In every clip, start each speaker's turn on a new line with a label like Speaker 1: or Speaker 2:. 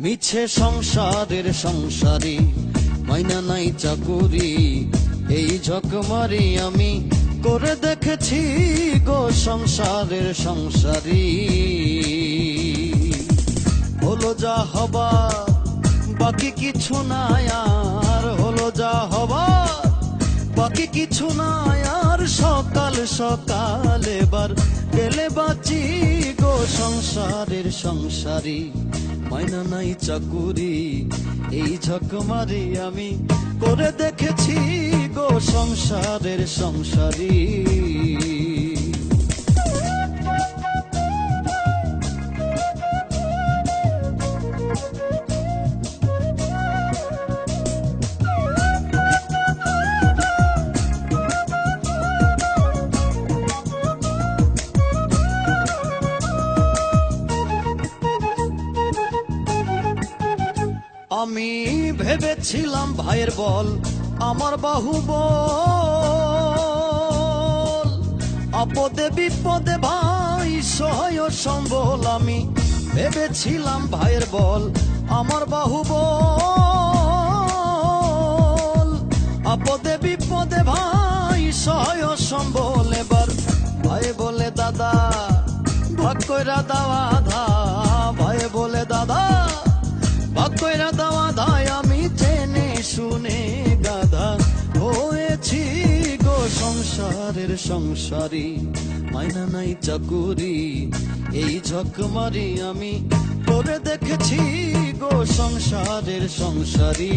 Speaker 1: মিছে সংসারের সংসারী মাইনা নাই চাকুরি, এই ঝকমারি আমি করে দেখেছি গো সংসারের সংসারী। হলো যা হবার বাকি কিছু নাই আর, হলো যা হবার বাকি কিছু নাই আর, সকাল সকাল এবার গেলে বাঁচি গো সংসারের সংসারী মাইনা নাই চাকুরি, এই ঝকমারি আমি করে দেখেছি গো সংসারের সংসারী। আমি ভেবেছিলাম ভাইয়ের বল আমার বাহুবল, আপদে বিপদে ভাই সহায় সম্বল। আমি ভেবেছিলাম ভাইয়ের বল আমার বাহুবল, আপদে বিপদে ভাই সহায় সম্বল। এবার ভাই বলে দাদা ভাগ কইরা দেওয়া ধা, ভাই বলে দাদা ভাগ কইরা দেওয়া ধায়। আমি জেনে শুনে গাধা হয়েছি গো সংসারের সংসারী মাইনা নাই চাকুরি, এই ঝকমারি আমি করে দেখেছি গো সংসারের সংসারী।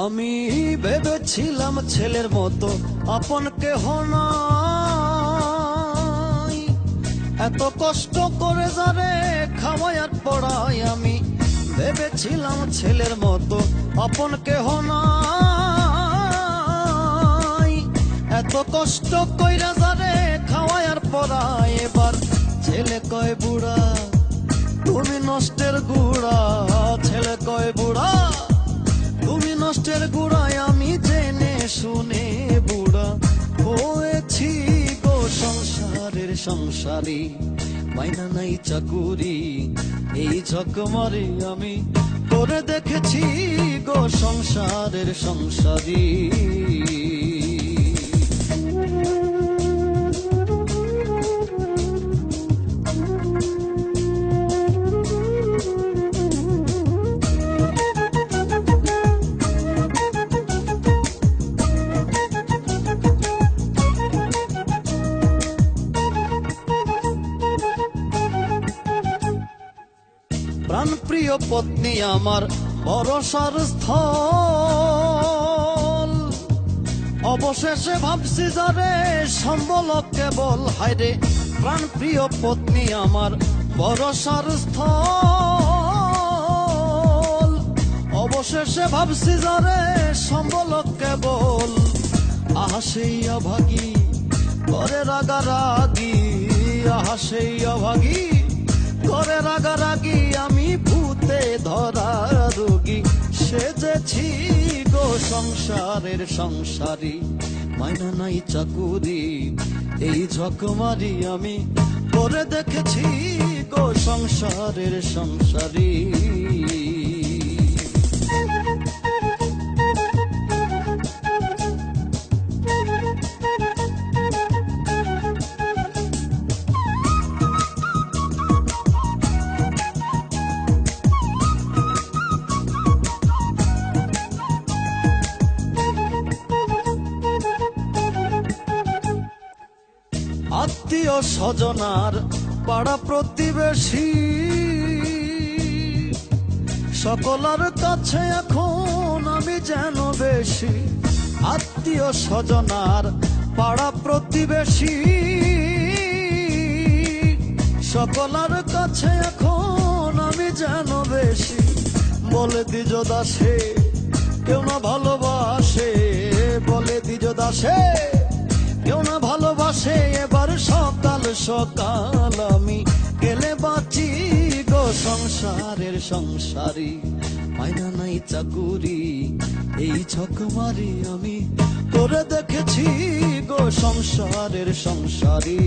Speaker 1: আমি ভেবেছিলাম ছেলের মতো আপন কেহ নাই, এত কষ্ট করে যারে খাওয়াই আর পড়াই। আমি ভেবেছিলাম ছেলের মতো আপন কেহ নাই, এত কষ্ট কইরা যারে খাওয়াই আর পড়াই। এবার ছেলে কয় বুড়া তুমি নষ্টের গুড়া, ছেলে কয় বুড়া তুমি নষ্টের গুড়ায়। আমি জেনে শুনে বুড়া হয়েছি গো সংসারের সংসারী মাইনা নাই চাকুরি, এই ঝকমারি আমি করে দেখেছি গো সংসারের সংসারী। প্রাণপ্রিয় পত্নী আমার ভরসার স্থল, অবশেষে ভাবছি যারে সম্বল কেবল। হায়রে প্রাণপ্রিয় পত্নী আমার ভরসার স্থল, অবশেষে ভাবছি যারে সম্বল কেবল। আহা সেই অভাগী করে রাগারাগি, আহা সেই অভাগী করে রাগারাগি। আমি ভূতে ধরা রোগী সেজেছি গো সংসারের সংসারী মাইনা নাই চাকুরি, এই ঝকমারি আমি করে দেখেছি গো সংসারের সংসারী। আত্মীয় স্বজনার পাড়া প্রতিবেশী সকলের কাছে এখন আমি যেন বেশি। আত্মীয় স্বজনার পাড়া প্রতিবেশী সকলের কাছে এখন আমি যেন বেশি। বলে দ্বিজ দাসে কেউ না ভালোবাসে, বলে দ্বিজ দাসে কেউ না ভালোবাসে এবার সকাল সকাল আমি গেলে বাঁচি গো সংসারের সংসারী মাইনা নাই চাকুরি এই ছক মারি আমি করে দেখেছি গো সংসারের সংসারী